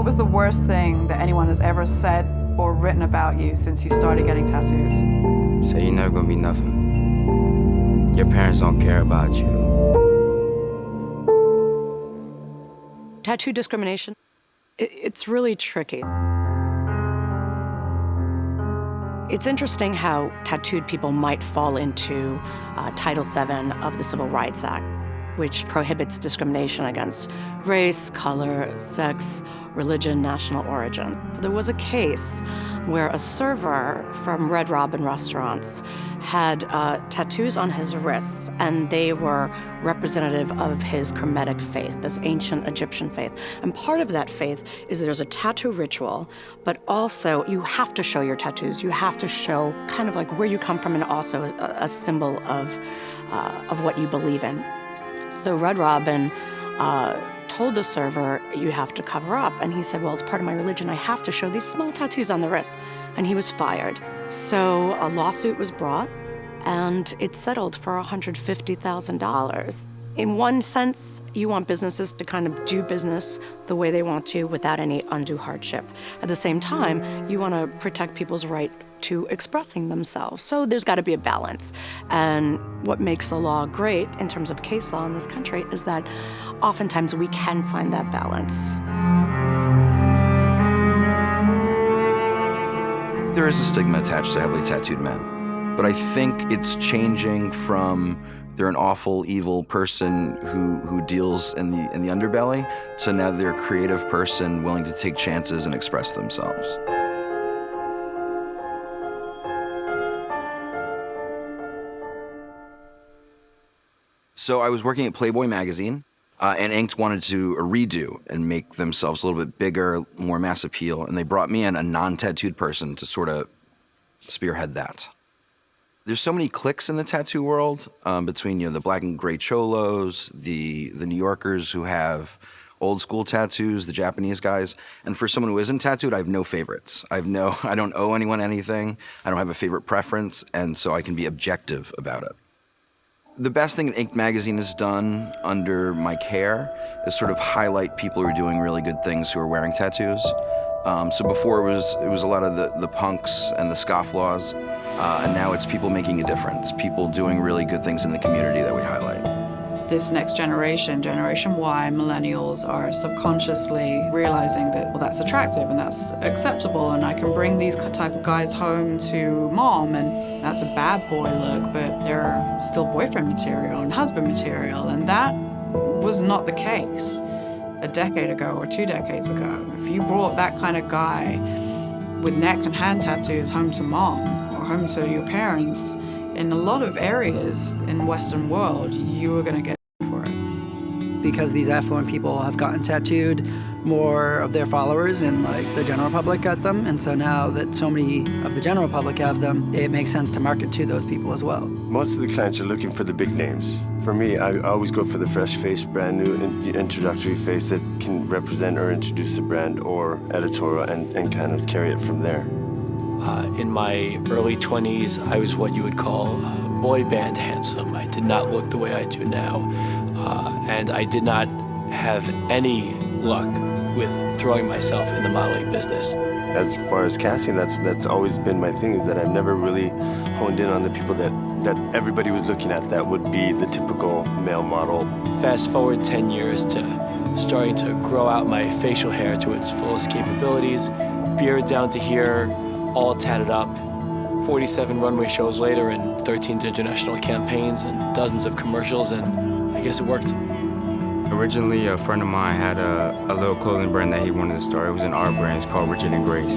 What was the worst thing that anyone has ever said or written about you since you started getting tattoos? Say you're never gonna be nothing. Your parents don't care about you. Tattoo discrimination, it's really tricky. It's interesting how tattooed people might fall into Title VII of the Civil Rights Act, which prohibits discrimination against race, color, sex, religion, national origin. There was a case where a server from Red Robin restaurants had tattoos on his wrists, and they were representative of his Kemetic faith, this ancient Egyptian faith. And part of that faith is there's a tattoo ritual, but also you have to show your tattoos. You have to show kind of like where you come from and also a symbol of what you believe in. So Red Robin told the server, you have to cover up. And he said, well, it's part of my religion. I have to show these small tattoos on the wrists. And he was fired. So a lawsuit was brought, and it settled for $150,000. In one sense, you want businesses to kind of do business the way they want to without any undue hardship. At the same time, you want to protect people's right to expressing themselves. So there's got to be a balance. And what makes the law great in terms of case law in this country is that oftentimes we can find that balance. There is a stigma attached to heavily tattooed men, but I think it's changing from they're an awful, evil person who deals in the underbelly, to now they're a creative person willing to take chances and express themselves. So I was working at Playboy magazine, and Inked wanted to do a redo and make themselves a little bit bigger, more mass appeal, and they brought me in, a non-tattooed person, to sort of spearhead that. There's so many cliques in the tattoo world, between the black and gray cholos, the New Yorkers who have old school tattoos, the Japanese guys, and for someone who isn't tattooed, I have no favorites. I don't owe anyone anything, I don't have a favorite preference, and so I can be objective about it. The best thing Inked magazine has done under my care is sort of highlight people who are doing really good things who are wearing tattoos. So before it was a lot of the punks and the scofflaws, and now it's people making a difference, people doing really good things in the community that we highlight. This next generation, Generation Y, millennials, are subconsciously realizing that, well, that's attractive and that's acceptable, and I can bring these type of guys home to mom, and that's a bad boy look, but they're still boyfriend material and husband material, and that was not the case a decade ago or 2 decades ago. If you brought that kind of guy with neck and hand tattoos home to mom or home to your parents, in a lot of areas in the Western world, you were going to get for it. Because these affluent people have gotten tattooed, more of their followers and the general public got them, and so now that so many of the general public have them, it makes sense to market to those people as well. Most of the clients are looking for the big names. For me, I always go for the fresh face, brand new introductory face that can represent or introduce the brand or editorial and kind of carry it from there. In my early 20s, I was what you would call boy band handsome. I did not look the way I do now, and I did not have any luck with throwing myself in the modeling business. As far as casting, that's always been my thing, is that I've never really honed in on the people that everybody was looking at that would be the typical male model. Fast forward 10 years to starting to grow out my facial hair to its fullest capabilities, beard down to here, all tatted up, 47 runway shows later and 13 international campaigns and dozens of commercials, and I guess it worked. Originally, a friend of mine had a little clothing brand that he wanted to start. It was an art brand. It's called Richard and Grace.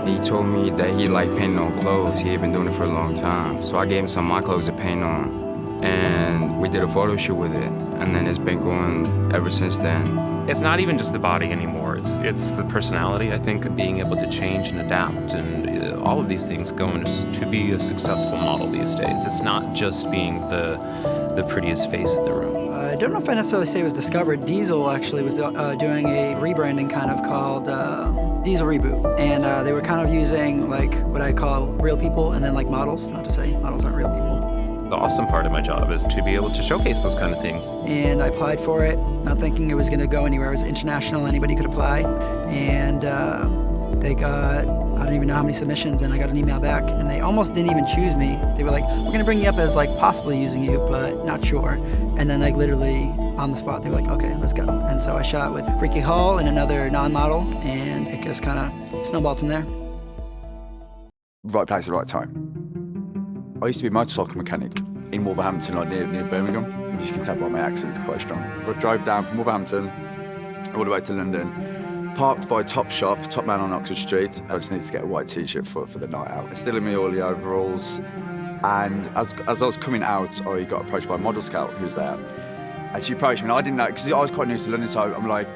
He told me that he liked painting on clothes. He had been doing it for a long time. So I gave him some of my clothes to paint on, and we did a photo shoot with it. And then it's been going ever since then. It's not even just the body anymore. It's the personality, I think, of being able to change and adapt, and all of these things go into to be a successful model these days. It's not just being the prettiest face in the room. I don't know if I necessarily say it was discovered. Diesel actually was doing a rebranding kind of called Diesel Reboot, and they were kind of using what I call real people and then models. Not to say models aren't real people. The awesome part of my job, is to be able to showcase those kind of things. And I applied for it, not thinking it was going to go anywhere. It was international, anybody could apply. And they got, I don't even know how many submissions, and I got an email back, and they almost didn't even choose me. They were like, we're going to bring you up as like possibly using you, but not sure. And then like literally on the spot, they were like, okay, let's go. And so I shot with Ricki Hall and another non-model, and it just kind of snowballed from there. Right place at the right time. I used to be a motorcycle mechanic in Wolverhampton, like near Birmingham. As you can tell by my accent, it's quite strong. I drove down from Wolverhampton all the way to London, parked by Top Man on Oxford Street. I just needed to get a white t-shirt for the night out. Still in me all the overalls. And as I was coming out, I got approached by a model scout who was there. And she approached me, and I didn't know, because I was quite new to London, so I'm like,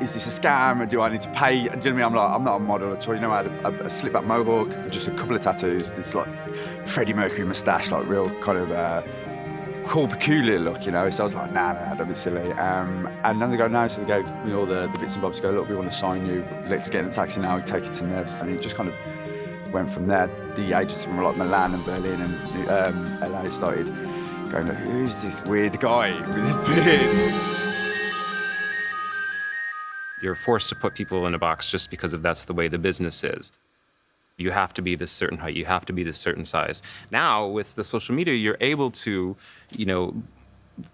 is this a scam, or do I need to pay? Do you know what I mean? I'm like, I'm not a model at all. You know, I had a slip-back mohawk, just a couple of tattoos, this like Freddie Mercury moustache, like real kind of cool, peculiar look, you know. So I was like, nah, don't be silly. And then they go, no, so they gave me all the bits and bobs to go, look, we want to sign you, let's get in a taxi now, take you to Nevs. And it just kind of went from there. The agency from like Milan and Berlin and LA started going, look, who's this weird guy with his beard? You're forced to put people in a box just because that's the way the business is. You have to be this certain height, you have to be this certain size. Now, with the social media, you're able to,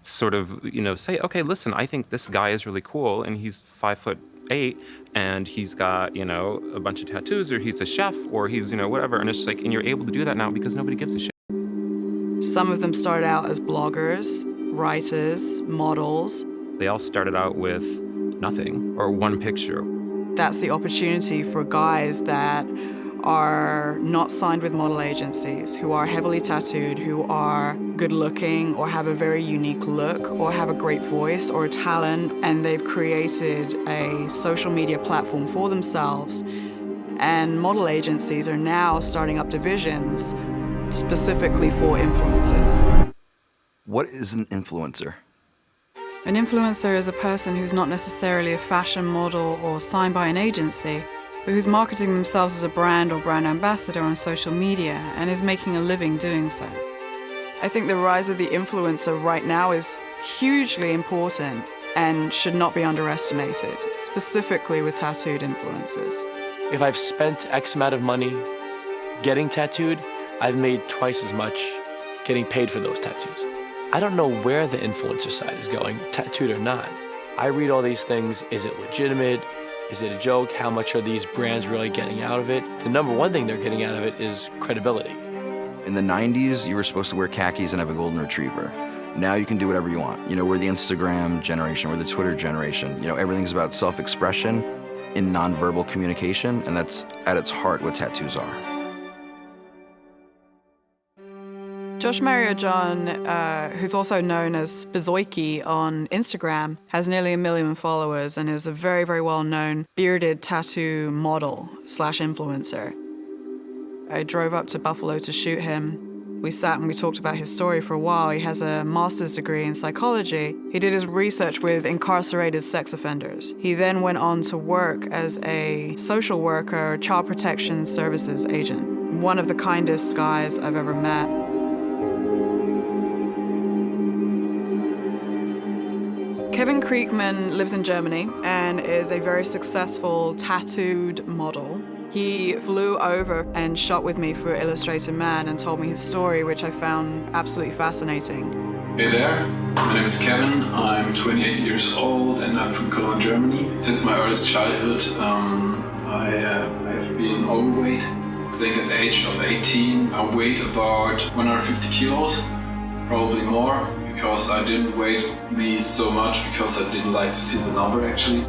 sort of, say, okay, listen, I think this guy is really cool, and he's 5'8", and he's got, a bunch of tattoos, or he's a chef, or he's, whatever. And it's just like, and you're able to do that now because nobody gives a shit. Some of them started out as bloggers, writers, models. They all started out with nothing, or one picture. That's the opportunity for guys that are not signed with model agencies, who are heavily tattooed, who are good looking or have a very unique look or have a great voice or a talent, and they've created a social media platform for themselves. And model agencies are now starting up divisions specifically for influencers. What is an influencer? An influencer is a person who's not necessarily a fashion model or signed by an agency, but who's marketing themselves as a brand or brand ambassador on social media and is making a living doing so. I think the rise of the influencer right now is hugely important and should not be underestimated, specifically with tattooed influencers. If I've spent X amount of money getting tattooed, I've made twice as much getting paid for those tattoos. I don't know where the influencer side is going, tattooed or not. I read all these things. Is it legitimate? Is it a joke? How much are these brands really getting out of it? The number one thing they're getting out of it is credibility. In the 90s, you were supposed to wear khakis and have a golden retriever. Now you can do whatever you want. We're the Instagram generation, we're the Twitter generation. Everything's about self-expression in nonverbal communication, and that's at its heart what tattoos are. Josh Mariojohn, who's also known as Bezoiki on Instagram, has nearly 1 million followers and is a very, very well-known bearded tattoo model / influencer. I drove up to Buffalo to shoot him. We sat and we talked about his story for a while. He has a master's degree in psychology. He did his research with incarcerated sex offenders. He then went on to work as a social worker, child protection services agent. One of the kindest guys I've ever met. Kevin Kriegman lives in Germany and is a very successful tattooed model. He flew over and shot with me for Illustrated Man and told me his story, which I found absolutely fascinating. Hey there, my name is Kevin. I'm 28 years old and I'm from Cologne, Germany. Since my earliest childhood, I have been overweight. I think at the age of 18, I weighed about 150 kilos, probably more. Because I didn't weigh me so much because I didn't like to see the number actually.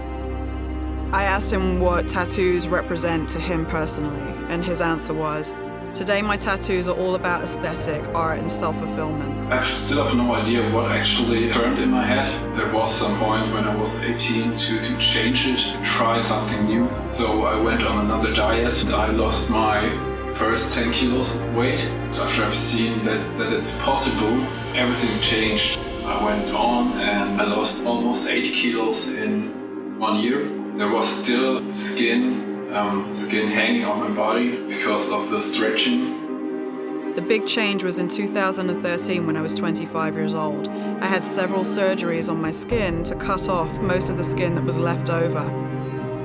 I asked him what tattoos represent to him personally, and his answer was, today my tattoos are all about aesthetic, art, and self-fulfillment. I still have no idea what actually turned in my head. There was some point when I was 18 to change it, to try something new. So I went on another diet. I lost my first 10 kilos of weight. After I've seen that it's possible, everything changed. I went on and I lost almost 8 kilos in 1 year. There was still skin hanging on my body because of the stretching. The big change was in 2013 when I was 25 years old. I had several surgeries on my skin to cut off most of the skin that was left over.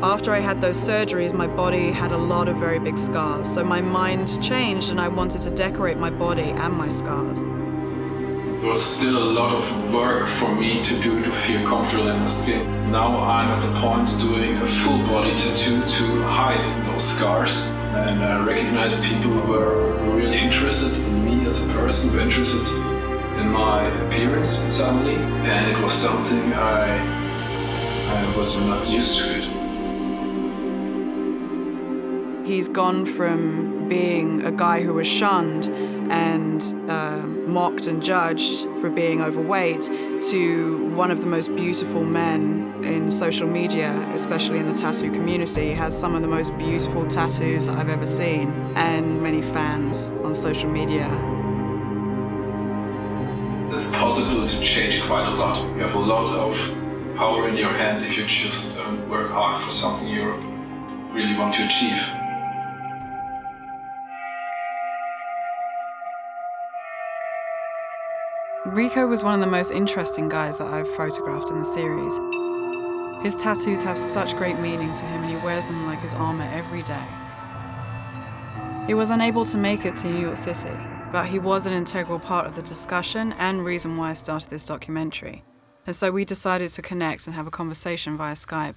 After I had those surgeries, my body had a lot of very big scars, so my mind changed and I wanted to decorate my body and my scars. There was still a lot of work for me to do to feel comfortable in my skin. Now I'm at the point doing a full body tattoo to hide those scars. And I recognize people were really interested in me as a person, were interested in my appearance suddenly. And it was something I was not used to it. He's gone from being a guy who was shunned and mocked and judged for being overweight to one of the most beautiful men in social media, especially in the tattoo community. He has some of the most beautiful tattoos I've ever seen and many fans on social media. It's possible to change quite a lot. You have a lot of power in your hand if you just work hard for something you really want to achieve. Rico was one of the most interesting guys that I've photographed in the series. His tattoos have such great meaning to him and he wears them like his armor every day. He was unable to make it to New York City, but he was an integral part of the discussion and reason why I started this documentary. And so we decided to connect and have a conversation via Skype.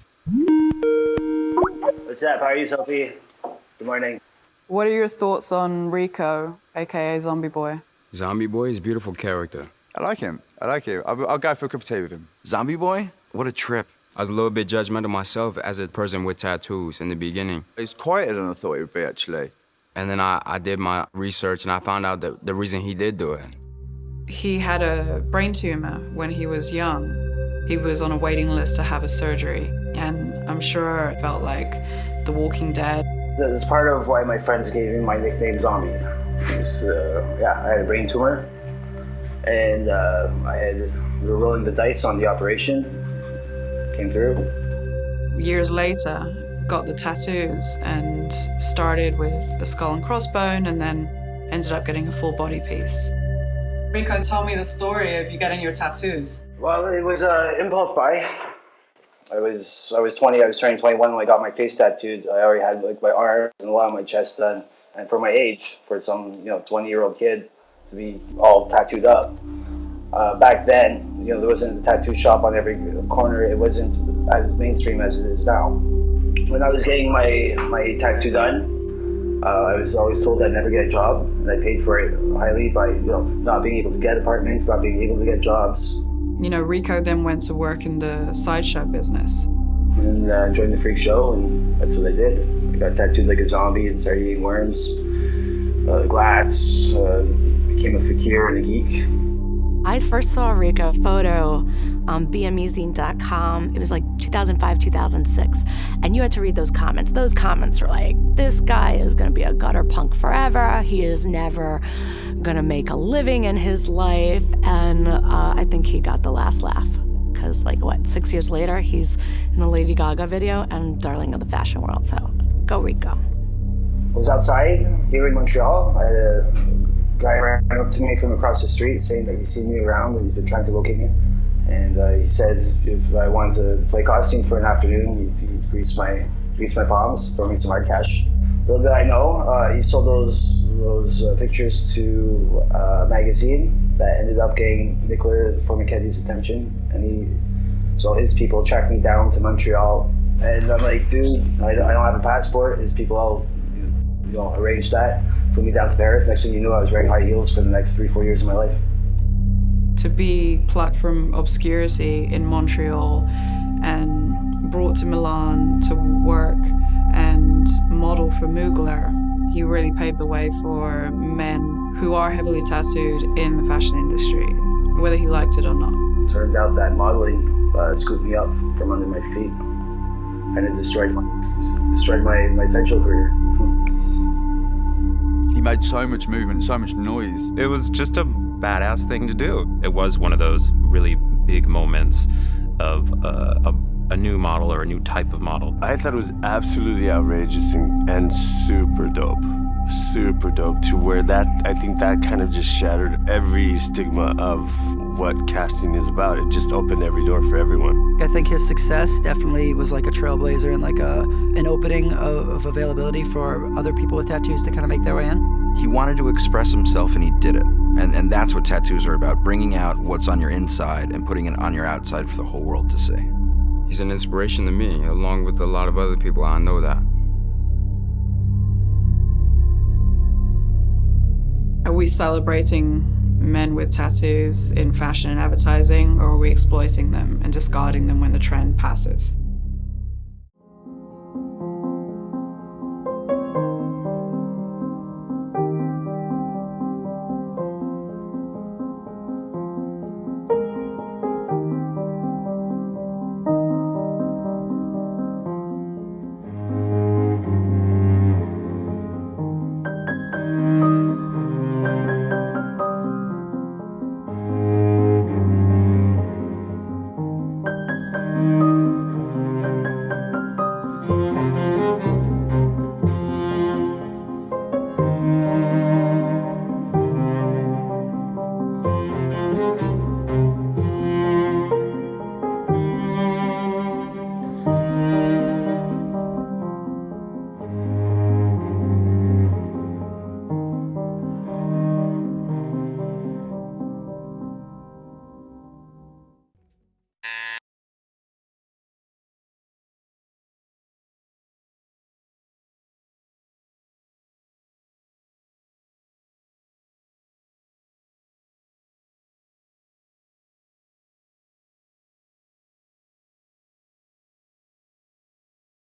What's up? How are you, Sophie? Good morning. What are your thoughts on Rico, aka Zombie Boy? Zombie Boy is a beautiful character. I like him. I'll go for a cup of tea with him. Zombie Boy? What a trip. I was a little bit judgmental myself as a person with tattoos in the beginning. He's quieter than I thought he would be, actually. And then I did my research and I found out that the reason he did do it. He had a brain tumor when he was young. He was on a waiting list to have a surgery, and I'm sure it felt like The Walking Dead. That's part of why my friends gave me my nickname Zombie. Because, I had a brain tumor, and we were rolling the dice on the operation. Came through. Years later, got the tattoos and started with the skull and crossbone and then ended up getting a full body piece. Rico, tell me the story of you getting your tattoos. Well, it was impulse buy. I was 20, I was turning 21 when I got my face tattooed. I already had like my arms and a lot of my chest done. And for my age, for some 20-year-old kid to be all tattooed up, back then, there wasn't a tattoo shop on every corner. It wasn't as mainstream as it is now. When I was getting my tattoo done, I was always told I'd never get a job, and I paid for it highly by not being able to get apartments, not being able to get jobs. Rico then went to work in the sideshow business. And joined the freak show, and that's what I did. I got tattooed like a zombie and started eating worms, glass, became a fakir and a geek. I first saw Rico's photo on bmezine.com. It was like 2005, 2006. And you had to read those comments. Those comments were like, this guy is going to be a gutter punk forever. He is never going to make a living in his life. And I think he got the last laugh. Because 6 years later, he's in a Lady Gaga video and darling of the fashion world. So go Rico. I was outside here in Montreal. I had a guy ran up to me from across the street saying that he's seen me around and he's been trying to locate me. And he said if I wanted to play costume for an afternoon, he'd grease my palms, throw me some hard cash. Little did I know, he sold those pictures to a magazine that ended up getting Nicola Formichetti's attention. And so his people tracked me down to Montreal. And I'm like, dude, I don't have a passport. His people all arranged that. Flew me down to Paris. Next thing you knew, I was wearing high heels for the next 3-4 years of my life. To be plucked from obscurity in Montreal and brought to Milan to work and model for Mugler, he really paved the way for men who are heavily tattooed in the fashion industry, whether he liked it or not. Turned out that modeling scooped me up from under my feet, and it destroyed my sideshow career. He made so much movement, so much noise. It was just a badass thing to do. It was one of those really big moments of a new model or a new type of model. I thought it was absolutely outrageous and super dope. super dope to where I think that kind of just shattered every stigma of what casting is about. It just opened every door for everyone. I think his success definitely was like a trailblazer and like an opening of availability for other people with tattoos to kind of make their way in. He wanted to express himself and he did it. And that's what tattoos are about, bringing out what's on your inside and putting it on your outside for the whole world to see. He's an inspiration to me, along with a lot of other people. I know that. Are we celebrating men with tattoos in fashion and advertising, or are we exploiting them and discarding them when the trend passes?